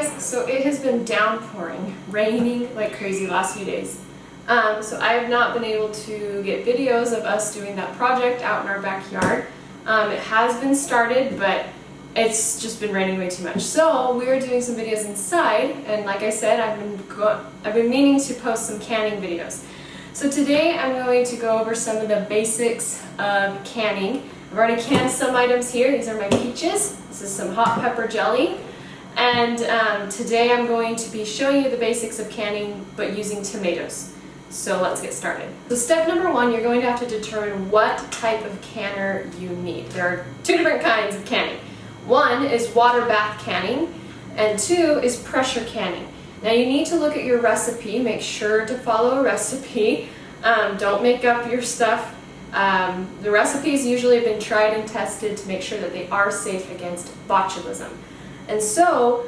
guys, so it has been downpouring, raining like crazy the last few days. So I have not been able to get videos of us doing that project out in our backyard. It has been started, but it's just been raining way too much. So we are doing some videos inside, and like I said, I've been meaning to post some canning videos. So today I'm going to go over some of the basics of canning. I've already canned some items here. These are my peaches. This is some hot pepper jelly. And today I'm going to be showing you the basics of canning, but using tomatoes. So let's get started. So step number one, you're going to have to determine what type of canner you need. There are two different kinds of canning. One is water bath canning, and two is pressure canning. Now you need to look at your recipe, make sure to follow a recipe. Don't make up your stuff. The recipes usually have been tried and tested to make sure that they are safe against botulism. And so,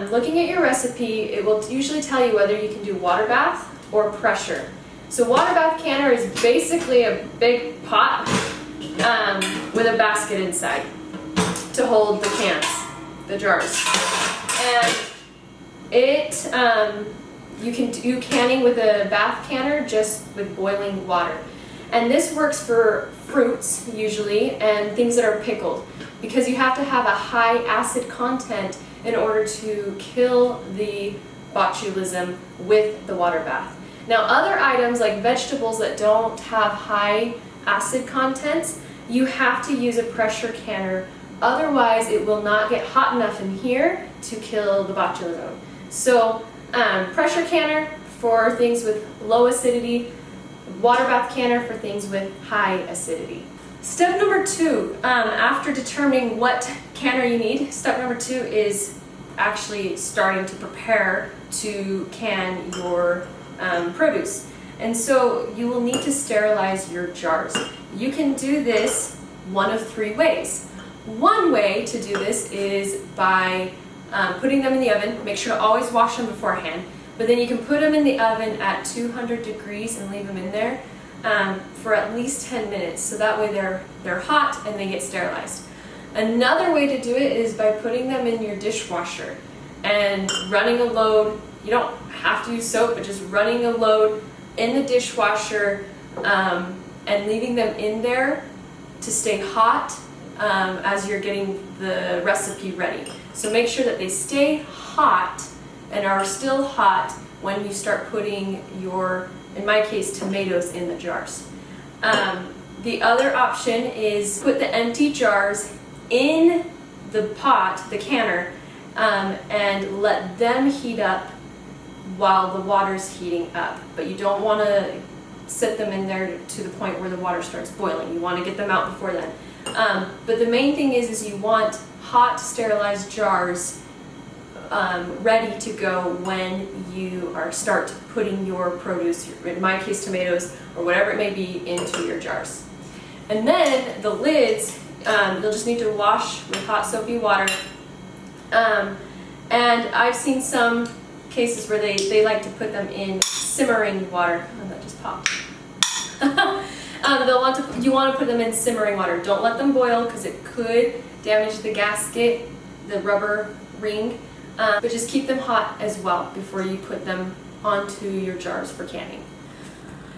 looking at your recipe, it will usually tell you whether you can do water bath or pressure. So water bath canner is basically a big pot with a basket inside to hold the cans, the jars. And you can do canning with a bath canner just with boiling water. And this works for fruits usually and things that are pickled, because you have to have a high acid content in order to kill the botulism with the water bath. Now other items like vegetables that don't have high acid contents, you have to use a pressure canner, otherwise it will not get hot enough in here to kill the botulism. So pressure canner for things with low acidity, water bath canner for things with high acidity. Step number two, after determining what canner you need, step number two is actually starting to prepare to can your produce. And so you will need to sterilize your jars. You can do this one of three ways. One way to do this is by putting them in the oven. Make sure to always wash them beforehand. But then you can put them in the oven at 200 degrees and leave them in there for at least 10 minutes. So that way they're hot and they get sterilized. Another way to do it is by putting them in your dishwasher and running a load. You don't have to use soap, but just running a load in the dishwasher and leaving them in there to stay hot as you're getting the recipe ready. So make sure that they stay hot and are still hot when you start putting your, in my case, tomatoes in the jars. The other option is put the empty jars in the pot, the canner, and let them heat up while the water's heating up. But you don't want to set them in there to the point where the water starts boiling. You want to get them out before then. But the main thing is you want hot sterilized jars ready to go when you start putting your produce, in my case tomatoes or whatever it may be, into your jars. And then the lids, you'll just need to wash with hot soapy water. And I've seen some cases where they like to put them in simmering water. Oh, that just popped. You want to put them in simmering water. Don't let them boil because it could damage the gasket, the rubber ring. But just keep them hot as well before you put them onto your jars for canning.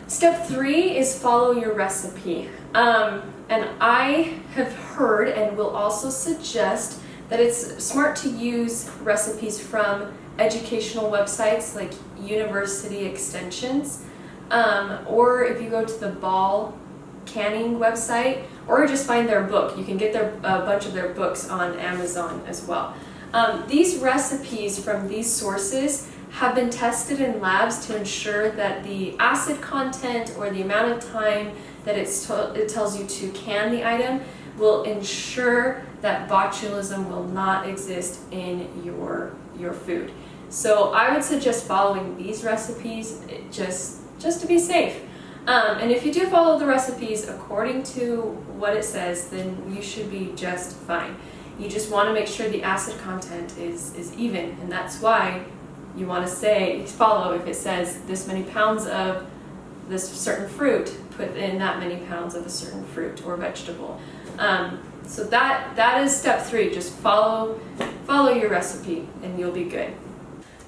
Step three is follow your recipe. And I have heard and will also suggest that it's smart to use recipes from educational websites like University Extensions, or if you go to the Ball Canning website, or just find their book. You can get a bunch of their books on Amazon as well. These recipes from these sources have been tested in labs to ensure that the acid content or the amount of time that it tells you to can the item will ensure that botulism will not exist in your food. So I would suggest following these recipes just to be safe. And if you do follow the recipes according to what it says, then you should be just fine. You just want to make sure the acid content is even, and that's why you want to follow if it says this many pounds of this certain fruit, put in that many pounds of a certain fruit or vegetable. So that is step 3. Just follow your recipe and you'll be good.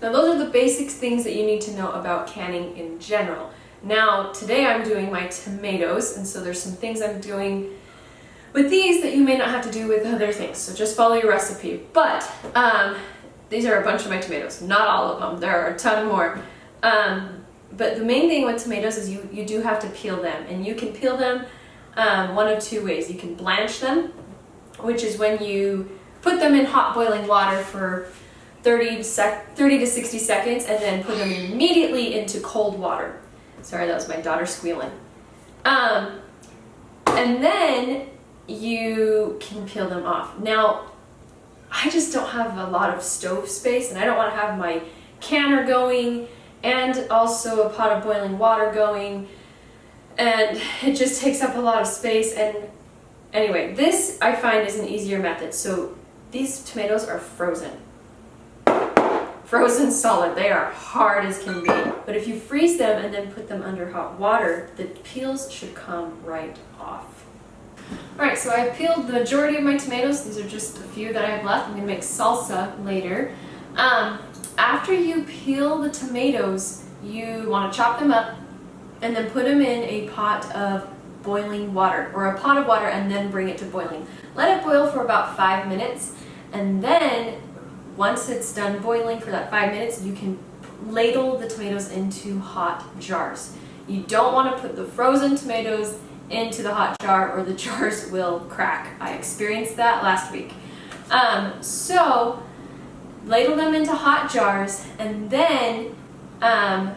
Now those are the basic things that you need to know about canning in general. Now today I'm doing my tomatoes, and so there's some things I'm doing with these that you may not have to do with other things. So just follow your recipe. But these are a bunch of my tomatoes, not all of them. There are a ton more. But the main thing with tomatoes is you do have to peel them, and you can peel them one of 2 ways. You can blanch them, which is when you put them in hot boiling water for 30 to 60 seconds and then put them immediately into cold water. Sorry, that was my daughter squealing. And then you can peel them off. Now, I just don't have a lot of stove space, and I don't want to have my canner going and also a pot of boiling water going, and it just takes up a lot of space. And anyway, this I find is an easier method. So these tomatoes are frozen solid. They are hard as can be. But if you freeze them and then put them under hot water, the peels should come right off. Alright, so I've peeled the majority of my tomatoes. These are just a few that I have left. I'm going to make salsa later. After you peel the tomatoes, you want to chop them up and then put them in a pot of boiling water, or a pot of water, and then bring it to boiling. Let it boil for about 5 minutes, and then once it's done boiling for that 5 minutes, you can ladle the tomatoes into hot jars. You don't want to put the frozen tomatoes into the hot jar or the jars will crack. I experienced that last week. So ladle them into hot jars, and then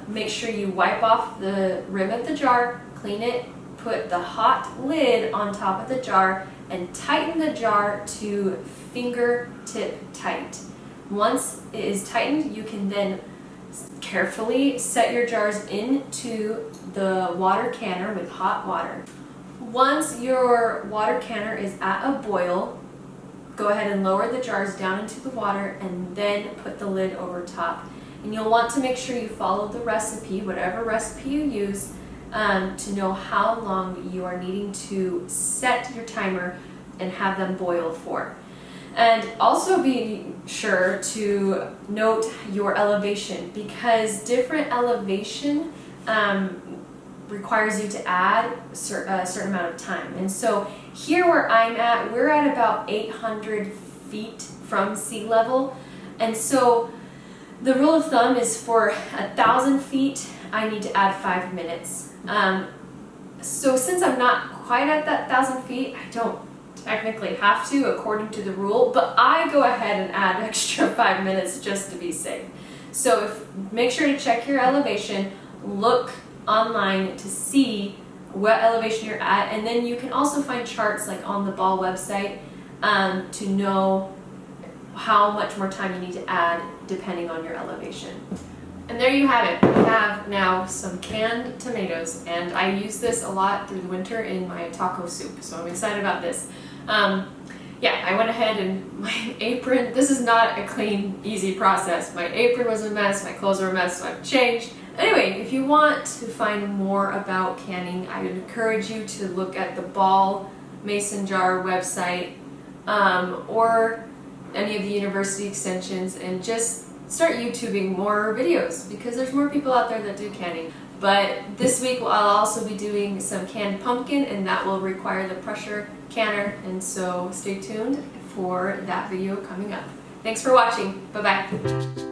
make sure you wipe off the rim of the jar, clean it, put the hot lid on top of the jar, and tighten the jar to fingertip tight. Once it is tightened, you can then carefully set your jars into the water canner with hot water. Once your water canner is at a boil, go ahead and lower the jars down into the water and then put the lid over top. And you'll want to make sure you follow the recipe, whatever recipe you use, to know how long you are needing to set your timer and have them boil for. And also be sure to note your elevation, because different elevation requires you to add a certain amount of time. And so here where I'm at, we're at about 800 feet from sea level. And so the rule of thumb is for 1,000 feet, I need to add 5 minutes. So since I'm not quite at that 1,000 feet, I don't technically have to according to the rule, but I go ahead and add extra 5 minutes just to be safe. So make sure to check your elevation, look online to see what elevation you're at, and then you can also find charts like on the Ball website to know how much more time you need to add depending on your elevation. And there you have it. We have now some canned tomatoes, and I use this a lot through the winter in my taco soup, so I'm excited about this. Yeah, I went ahead and my apron, this is not a clean, easy process. My apron was a mess, my clothes were a mess, so I've changed. Anyway, if you want to find more about canning, I would encourage you to look at the Ball Mason Jar website or any of the university extensions, and just start YouTubing more videos, because there's more people out there that do canning. But this week I'll also be doing some canned pumpkin, and that will require the pressure canner, and so stay tuned for that video coming up. Thanks for watching. Bye-bye.